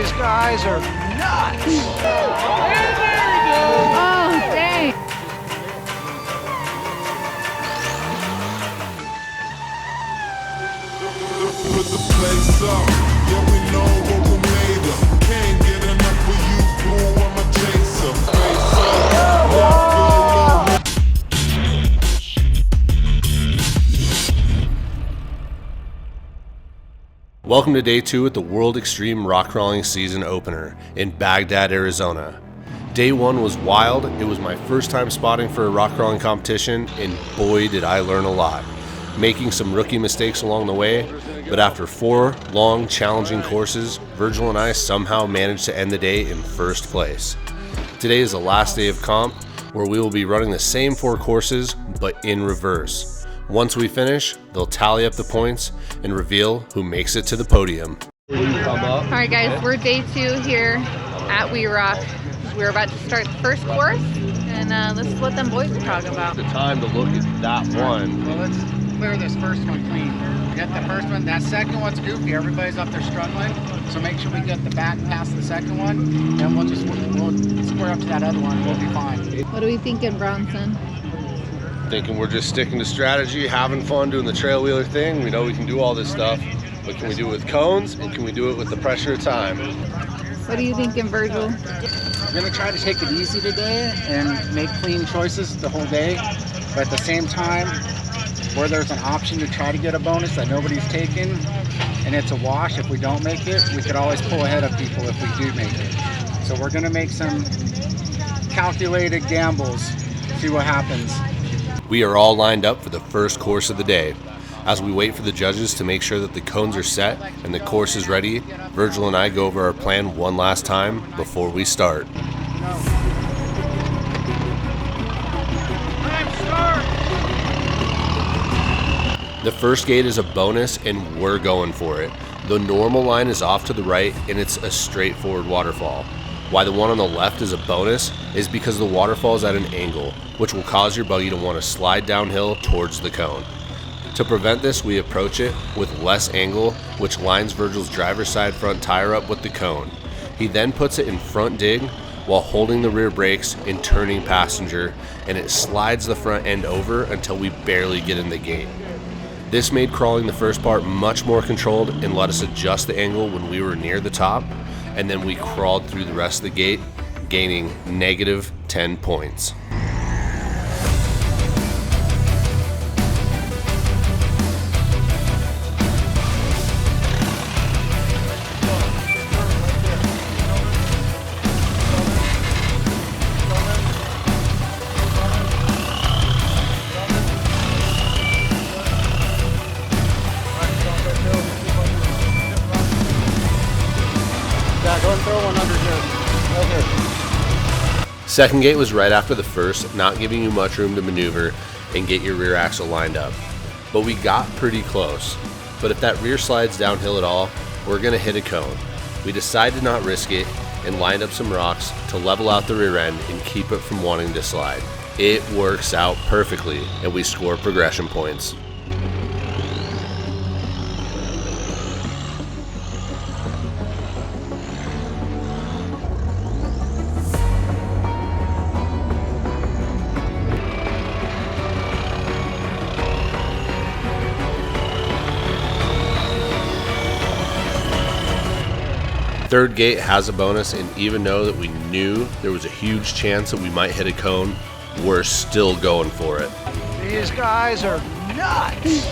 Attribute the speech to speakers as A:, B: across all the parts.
A: These guys are nuts!
B: Oh, dang!
C: Put the place up, yeah we know what we made of. Can't get enough of you, boo, I'm a chaser. Face up,
D: Welcome to day 2 at the World Extreme Rock Crawling Season Opener in Bagdad, Arizona. Day 1 was wild. It was my first time spotting for a rock crawling competition, and boy did I learn a lot. Making some rookie mistakes along the way, but after 4 long, challenging courses, Virgil and I somehow managed to end the day in first place. Today is the last day of comp, where we will be running the same 4 courses, but in reverse. Once we finish, they'll tally up the points and reveal who makes it to the podium.
B: Alright guys, we're day 2 here at We Rock. We're about to start the first course, and this is what them boys are talking about.
D: The time to look at that one.
E: Well, let's clear this first one clean. Get the first one. That second one's goofy. Everybody's up there struggling. So make sure we get the back past the second one. Then we'll square up to that other one. We'll be fine.
B: What are we thinking, Bronson?
D: Thinking we're just sticking to strategy, having fun doing the trail wheeler thing. We know we can do all this stuff, but can we do it with cones, and can we do it with the pressure of time?
B: What are you thinking, Virgil?
E: We're going to try to take it easy today and make clean choices the whole day. But at the same time, where there's an option to try to get a bonus that nobody's taken, and it's a wash if we don't make it, we could always pull ahead of people if we do make it. So we're going to make some calculated gambles, see what happens.
D: We are all lined up for the first course of the day. As we wait for the judges to make sure that the cones are set and the course is ready, Virgil and I go over our plan one last time before we start. The first gate is a bonus, and we're going for it. The normal line is off to the right, and it's a straightforward waterfall. Why the one on the left is a bonus is because the waterfall is at an angle, which will cause your buggy to want to slide downhill towards the cone. To prevent this, we approach it with less angle, which lines Virgil's driver's side front tire up with the cone. He then puts it in front dig while holding the rear brakes and turning passenger, and it slides the front end over until we barely get in the gate. This made crawling the first part much more controlled and let us adjust the angle when we were near the top, and then we crawled through the rest of the gate, gaining negative 10 points.
E: Go and throw one under here. Right here.
D: Second gate was right after the first, not giving you much room to maneuver and get your rear axle lined up. But we got pretty close. But if that rear slides downhill at all, we're going to hit a cone. We decided to not risk it and lined up some rocks to level out the rear end and keep it from wanting to slide. It works out perfectly, and we score progression points. Third gate has a bonus, and even though that we knew there was a huge chance that we might hit a cone, we're still going for it.
A: These guys are nuts!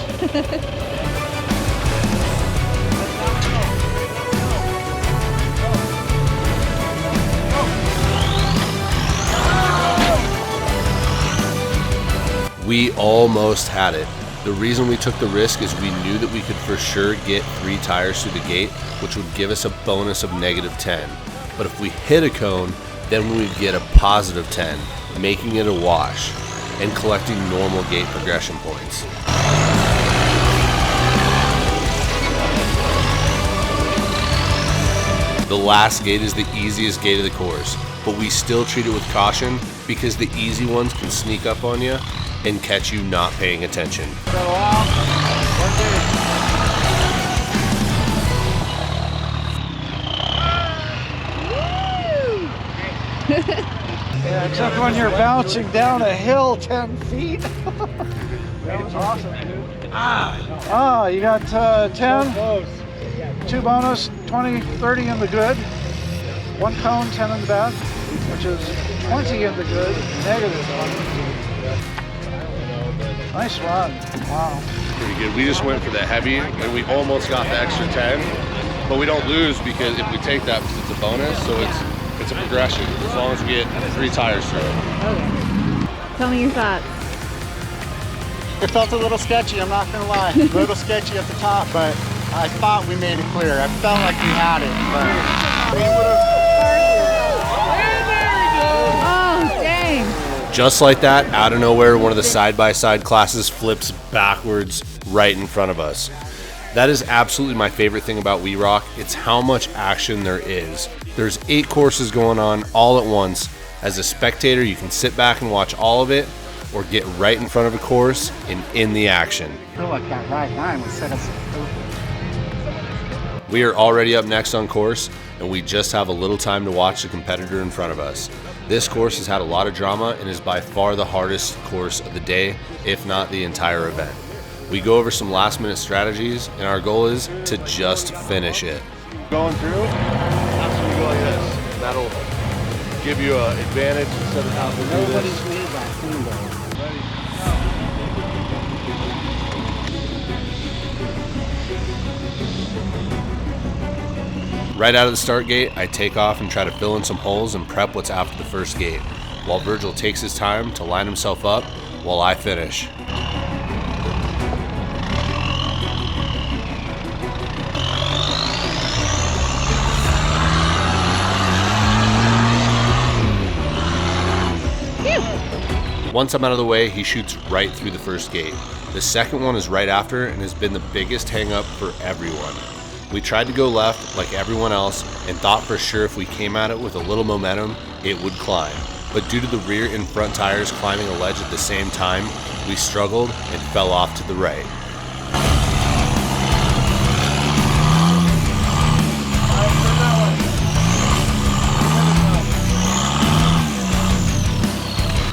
D: We almost had it. The reason we took the risk is we knew that we could for sure get 3 tires through the gate, which would give us a bonus of negative 10. But if we hit a cone, then we would get a positive 10, making it a wash, and collecting normal gate progression points. The last gate is the easiest gate of the course, but we still treat it with caution because the easy ones can sneak up on you and catch you not paying attention.
A: Yeah, except when you're bouncing down a hill 10 feet. That was awesome, dude. Ah, you got 10, 2 bonus, 20, 30 in the good, 1 cone, 10 in the bad, which is 20 in the good, -1. Nice run. Wow.
D: Pretty good. We just went for the heavy and we almost got the extra 10, but we don't lose because if we take that, because it's a bonus, so it's a progression as long as we get 3 tires through it.
B: Okay. Tell me your thoughts.
E: It felt a little sketchy, I'm not gonna lie. A little sketchy at the top, but I thought we made it clear. I felt like we had it, but we would've...
B: Oh, dang.
D: Just like that, out of nowhere, one of the side-by-side classes flips backwards right in front of us. That is absolutely my favorite thing about We Rock. It's how much action there is. There's 8 courses going on all at once. As a spectator, you can sit back and watch all of it, or get right in front of a course and in the action.
E: I feel like that right line would set us perfect.
D: We are already up next on course, and we just have a little time to watch the competitor in front of us. This course has had a lot of drama and is by far the hardest course of the day, if not the entire event. We go over some last minute strategies, and our goal is to just finish it.
F: Going through, that's when you go like this. That'll give you an advantage instead of having to do this.
E: Nobody's made that clean though.
D: Right out of the start gate, I take off and try to fill in some holes and prep what's after the first gate, while Virgil takes his time to line himself up while I finish. Once I'm out of the way, he shoots right through the first gate. The second one is right after and has been the biggest hang up for everyone. We tried to go left like everyone else and thought for sure if we came at it with a little momentum, it would climb. But due to the rear and front tires climbing a ledge at the same time, we struggled and fell off to the right.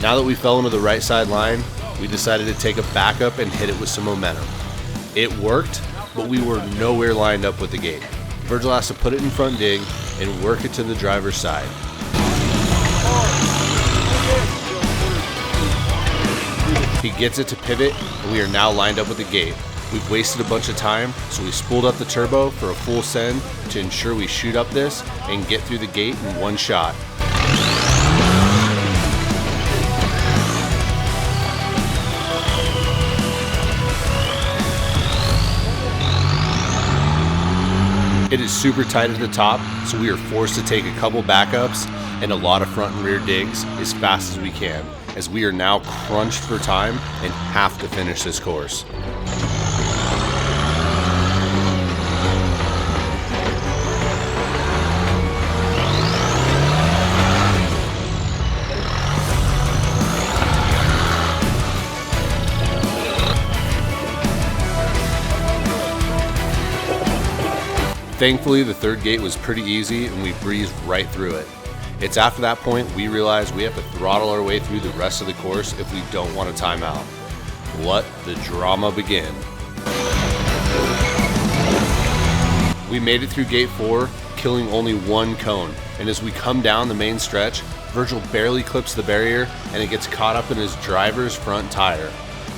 D: Now that we fell into the right side line, we decided to take a backup and hit it with some momentum. It worked, but we were nowhere lined up with the gate. Virgil has to put it in front dig and work it to the driver's side. He gets it to pivot, and we are now lined up with the gate. We've wasted a bunch of time, so we spooled up the turbo for a full send to ensure we shoot up this and get through the gate in one shot. It is super tight at the top, so we are forced to take a couple backups and a lot of front and rear digs as fast as we can, as we are now crunched for time and have to finish this course. Thankfully, the third gate was pretty easy and we breezed right through it. It's after that point we realized we have to throttle our way through the rest of the course if we don't want to time out. Let the drama begin. We made it through gate 4, killing only 1 cone, and as we come down the main stretch, Virgil barely clips the barrier and it gets caught up in his driver's front tire.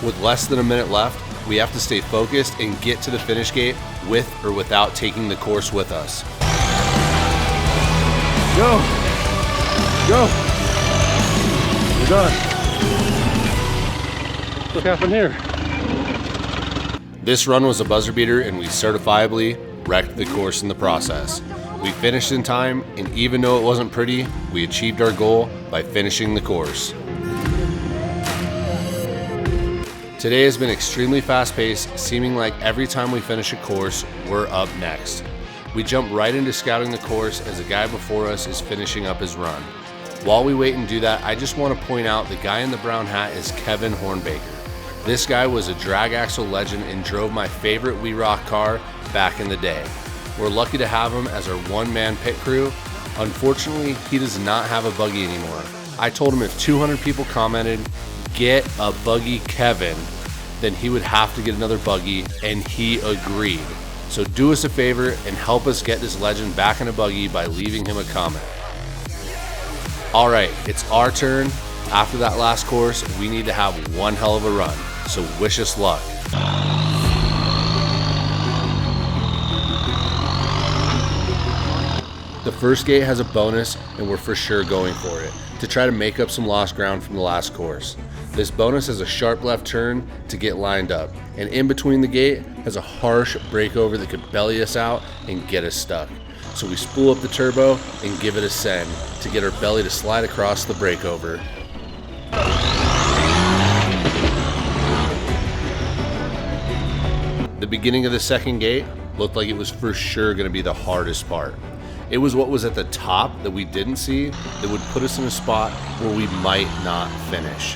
D: With less than a minute left, we have to stay focused and get to the finish gate with or without taking the course with us.
F: Go! Go! You're done. What happened here?
D: This run was a buzzer beater and we certifiably wrecked the course in the process. We finished in time, and even though it wasn't pretty, we achieved our goal by finishing the course. Today has been extremely fast-paced, seeming like every time we finish a course, we're up next. We jump right into scouting the course as a guy before us is finishing up his run. While we wait and do that, I just want to point out the guy in the brown hat is Kevin Hornbaker. This guy was a drag axle legend and drove my favorite We Rock car back in the day. We're lucky to have him as our one-man pit crew, Unfortunately, he does not have a buggy anymore. I told him if 200 people commented, "Get a buggy, Kevin," then he would have to get another buggy, and he agreed. So do us a favor and help us get this legend back in a buggy by leaving him a comment. All right, it's our turn. After that last course, we need to have one hell of a run, so wish us luck. The first gate has a bonus, and we're for sure going for it, to try to make up some lost ground from the last course. This bonus has a sharp left turn to get lined up, and in between the gate has a harsh breakover that could belly us out and get us stuck. So we spool up the turbo and give it a send to get our belly to slide across the breakover. The beginning of the second gate looked like it was for sure going to be the hardest part. It was what was at the top that we didn't see that would put us in a spot where we might not finish.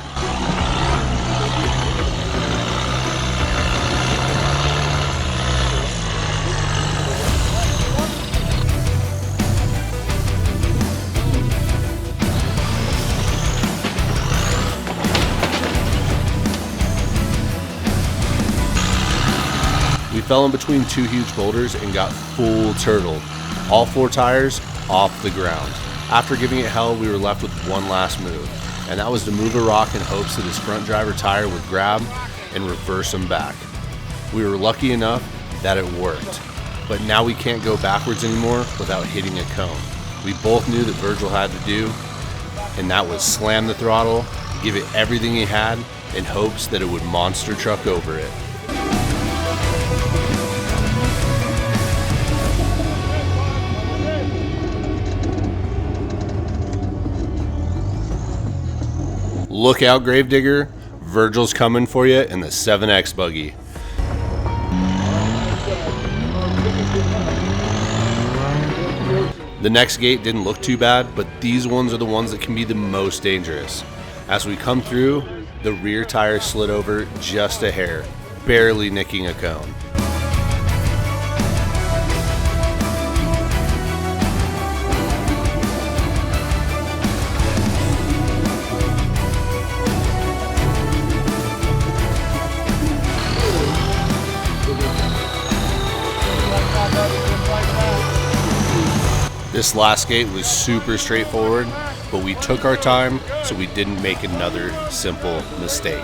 D: We fell in between two huge boulders and got full turtled. All 4 tires off the ground. After giving it hell, we were left with one last move, and that was to move a rock in hopes that his front driver tire would grab and reverse him back. We were lucky enough that it worked, but now we can't go backwards anymore without hitting a cone. We both knew that Virgil had to do, and that was slam the throttle, give it everything he had, in hopes that it would monster truck over it. Look out, Gravedigger. Virgil's coming for you in the 7X buggy. The next gate didn't look too bad, but these ones are the ones that can be the most dangerous. As we come through, the rear tire slid over just a hair, barely nicking a cone. This last gate was super straightforward, but we took our time so we didn't make another simple mistake.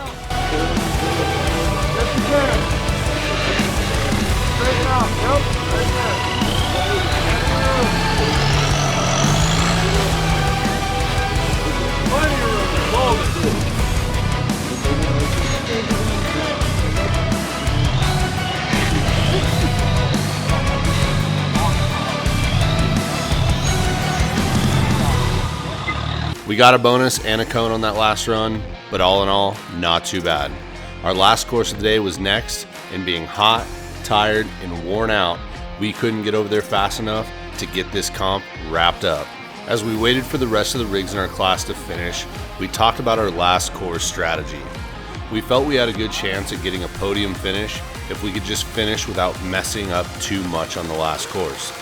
D: We got a bonus and a cone on that last run, but all in all, not too bad. Our last course of the day was next, and being hot, tired, and worn out, we couldn't get over there fast enough to get this comp wrapped up. As we waited for the rest of the rigs in our class to finish, we talked about our last course strategy. We felt we had a good chance at getting a podium finish if we could just finish without messing up too much on the last course.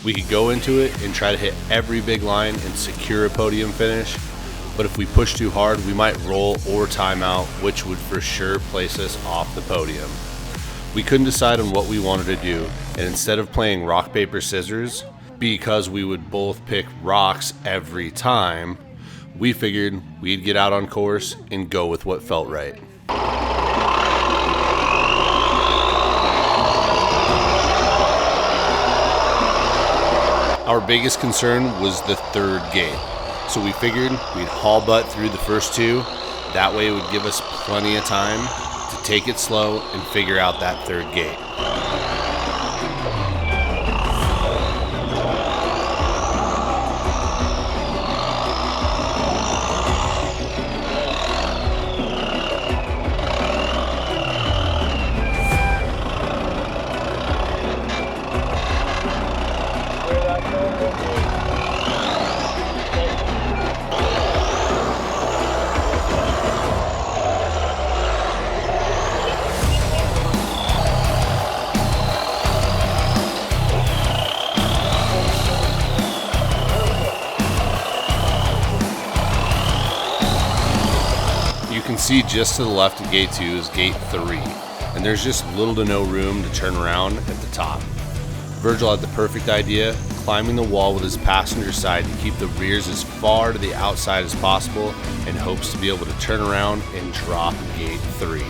D: We could go into it and try to hit every big line and secure a podium finish, but if we push too hard, we might roll or time out, which would for sure place us off the podium. We couldn't decide on what we wanted to do, and instead of playing rock, paper, scissors, because we would both pick rocks every time, we figured we'd get out on course and go with what felt right. Our biggest concern was the third gate, so we figured we'd haul butt through the first two. That way it would give us plenty of time to take it slow and figure out that third gate. see just to the left of gate 2 is gate 3, and there's just little to no room to turn around at the top. Virgil had the perfect idea, climbing the wall with his passenger side to keep the rears as far to the outside as possible, and hopes to be able to turn around and drop gate 3.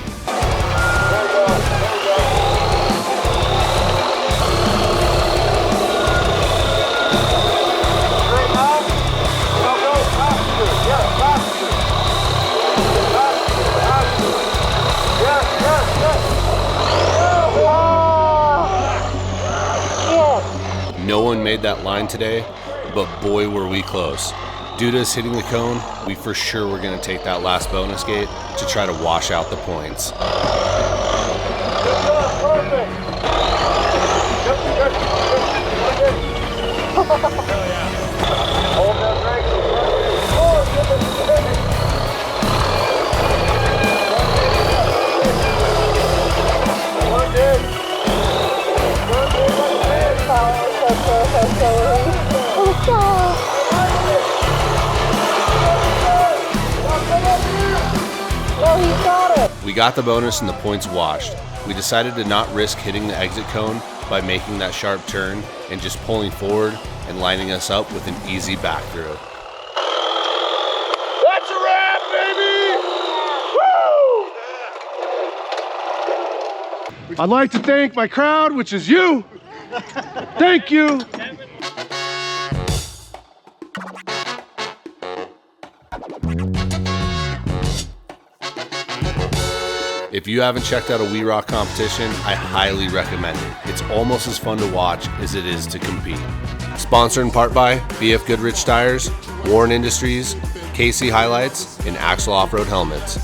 D: No one made that line today, but boy were we close. Due to us hitting the cone, we for sure were going to take that last bonus gate to try to wash out the points. We got the bonus and the points washed. We decided to not risk hitting the exit cone by making that sharp turn and just pulling forward and lining us up with an easy back through.
F: That's a wrap, baby! Woo! I'd like to thank my crowd, which is you. Thank you.
D: If you haven't checked out a We Rock competition, I highly recommend it. It's almost as fun to watch as it is to compete. Sponsored in part by BFGoodrich Tires, Warren Industries, KC HiLites, and AXEL Off-Road Helmets.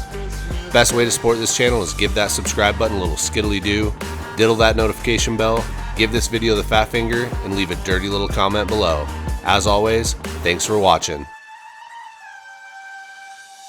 D: Best way to support this channel is give that subscribe button a little skiddly-doo, diddle that notification bell, give this video the fat finger, and leave a dirty little comment below. As always, thanks for watching.